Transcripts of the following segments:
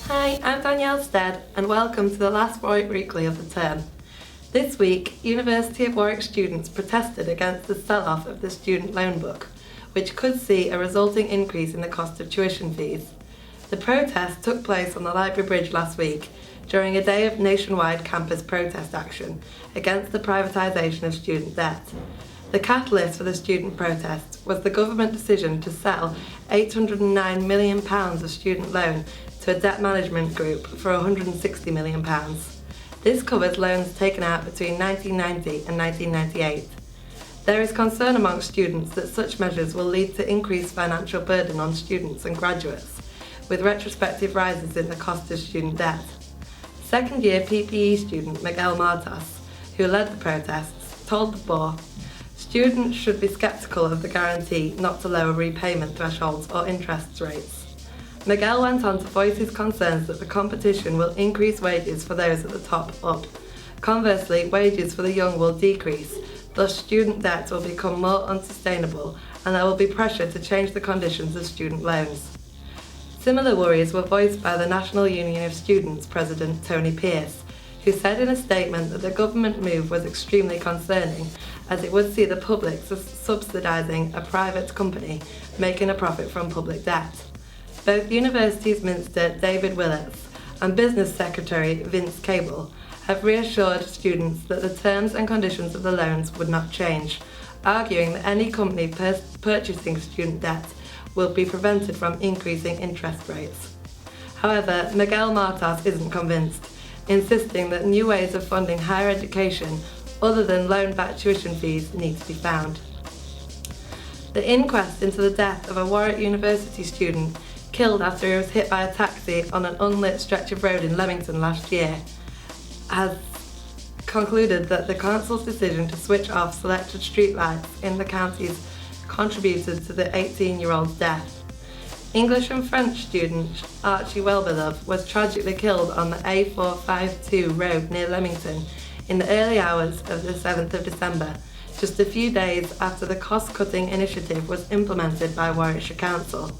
Hi, I'm Danielle Stead and welcome to the last Warwick Weekly of the term. This week, University of Warwick students protested against the sell-off of the student loan book, which could see a resulting increase in the cost of tuition fees. The protest took place on the Library Bridge last week during a day of nationwide campus protest action against the privatisation of student debt. The catalyst for the student protest was the government decision to sell £809 million of student loan to a debt management group for £160 million. This covers loans taken out between 1990 and 1998. There is concern amongst students that such measures will lead to increased financial burden on students and graduates, with retrospective rises in the cost of student debt. Second-year PPE student Miguel Martas, who led the protests, told the BOR, "Students should be sceptical of the guarantee not to lower repayment thresholds or interest rates." Miguel went on to voice his concerns that the competition will increase wages for those at the top up. Conversely, wages for the young will decrease, thus student debt will become more unsustainable and there will be pressure to change the conditions of student loans. Similar worries were voiced by the National Union of Students President Tony Pearce, who said in a statement that the government move was extremely concerning as it would see the public subsidising a private company making a profit from public debt. Both University's Minister David Willetts and Business Secretary Vince Cable have reassured students that the terms and conditions of the loans would not change, arguing that any company purchasing student debt will be prevented from increasing interest rates. However, Miguel Martas isn't convinced, insisting that new ways of funding higher education other than loan-backed tuition fees need to be found. The inquest into the death of a Warwick University student killed after he was hit by a taxi on an unlit stretch of road in Leamington last year has concluded that the council's decision to switch off selected streetlights in the counties contributed to the 18-year-old's death. English and French student Archie Wellbeloved was tragically killed on the A452 road near Leamington in the early hours of the 7th of December, just a few days after the cost-cutting initiative was implemented by Warwickshire Council.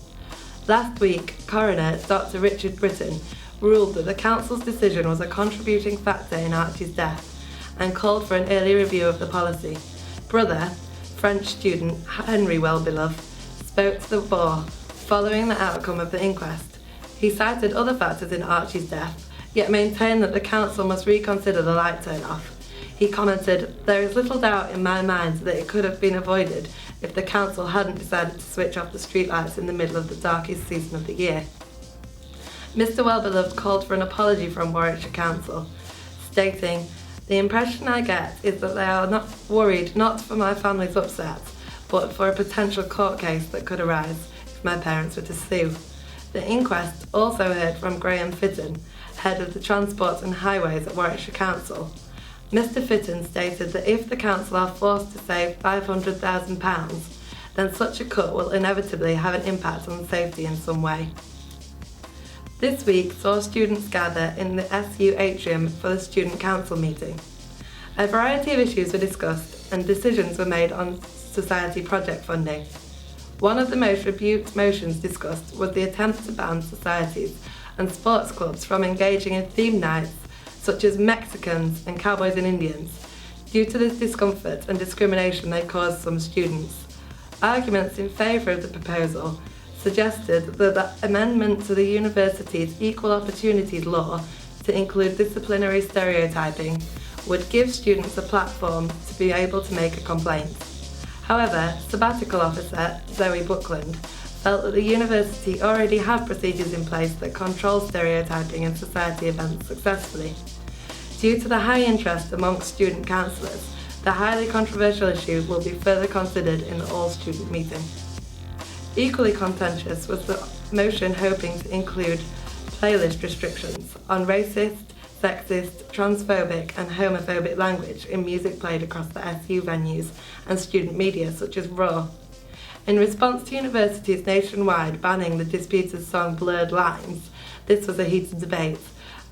Last week, coroner Dr. Richard Britton ruled that the council's decision was a contributing factor in Archie's death and called for an early review of the policy. Brother, French student Henry Wellbeloved, spoke to the BOR following the outcome of the inquest. He cited other factors in Archie's death, yet maintained that the council must reconsider the light turn-off. He commented, "There is little doubt in my mind that it could have been avoided if the council hadn't decided to switch off the streetlights in the middle of the darkest season of the year." Mr. Wellbeloved called for an apology from Warwickshire Council, stating, "The impression I get is that they are not worried not for my family's upset, but for a potential court case that could arise if my parents were to sue." The inquest also heard from Graham Fitton, head of the Transport and Highways at Warwickshire Council. Mr. Fitton stated that if the council are forced to save £500,000, then such a cut will inevitably have an impact on safety in some way. This week saw students gather in the SU atrium for the Student Council meeting. A variety of issues were discussed and decisions were made on society project funding. One of the most rebuked motions discussed was the attempt to ban societies and sports clubs from engaging in theme nights such as Mexicans and Cowboys and Indians. Due to this discomfort and discrimination they caused some students. Arguments in favour of the proposal suggested that the amendment to the university's Equal Opportunities Law to include disciplinary stereotyping would give students a platform to be able to make a complaint. However, sabbatical officer Zoe Buckland felt that the university already have procedures in place that control stereotyping in society events successfully. Due to the high interest amongst student councillors, the highly controversial issue will be further considered in the all-student meeting. Equally contentious was the motion hoping to include playlist restrictions on racist, sexist, transphobic and homophobic language in music played across the SU venues and student media such as Raw. In response to universities nationwide banning the disputed song Blurred Lines, this was a heated debate,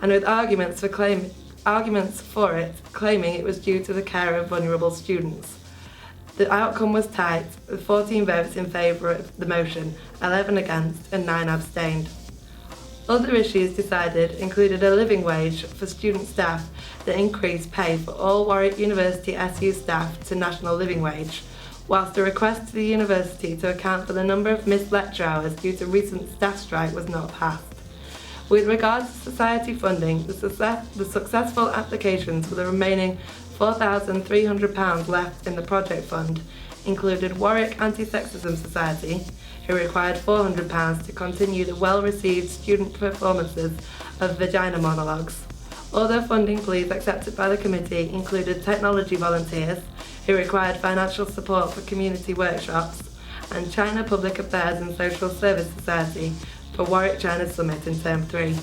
and with arguments for it claiming it was due to the care of vulnerable students. The outcome was tight, with 14 votes in favour of the motion, 11 against and 9 abstained. Other issues decided included a living wage for student staff that increased pay for all Warwick University SU staff to national living wage, whilst a request to the university to account for the number of missed lecture hours due to recent staff strike was not passed. With regards to society funding, the successful applications for the remaining £4,300 left in the project fund included Warwick Anti-Sexism Society, who required £400 to continue the well-received student performances of vagina monologues. Other funding pleas accepted by the committee included technology volunteers, who required financial support for community workshops, and China Public Affairs and Social Service Society for Warwick China Summit in Term 3.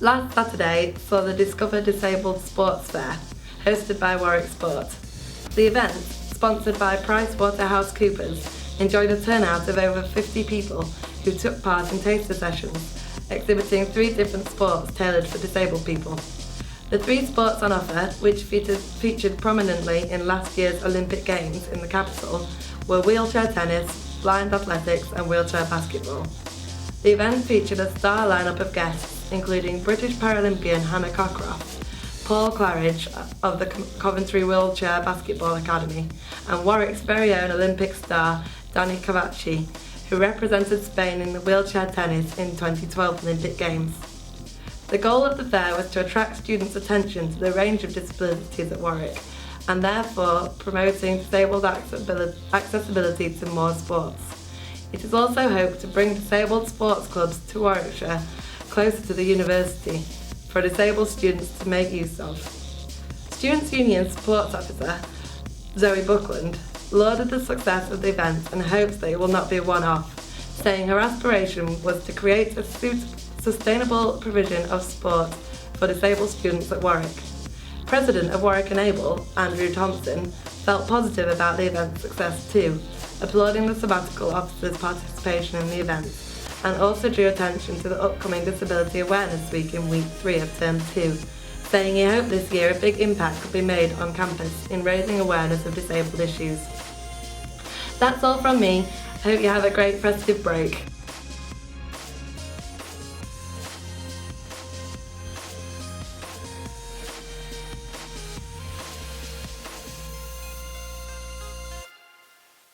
Last Saturday saw the Discover Disabled Sports Fair, hosted by Warwick Sport. The event, sponsored by PricewaterhouseCoopers, enjoyed a turnout of over 50 people who took part in taster sessions, exhibiting 3 different sports tailored for disabled people. The 3 sports on offer, which featured prominently in last year's Olympic Games in the capital, were wheelchair tennis, blind athletics and wheelchair basketball. The event featured a star lineup of guests, including British Paralympian Hannah Cockcroft, Paul Claridge of the Coventry Wheelchair Basketball Academy, and Warwick's very own Olympic star Dani Cavacci, who represented Spain in the wheelchair tennis in 2012 Olympic Games. The goal of the fair was to attract students' attention to the range of disabilities at Warwick, and therefore promoting disabled accessibility to more sports. It is also hoped to bring disabled sports clubs to Warwickshire closer to the university for disabled students to make use of. Students' Union Sports Officer Zoe Buckland lauded the success of the event and hopes that it will not be a one-off, saying her aspiration was to create a sustainable provision of sport for disabled students at Warwick. President of Warwick Enable, Andrew Thompson, felt positive about the event's success too, applauding the sabbatical officer's participation in the event, and also drew attention to the upcoming Disability Awareness Week in Week 3 of Term 2, saying he hoped this year a big impact could be made on campus in raising awareness of disabled issues. That's all from me. I hope you have a great festive break.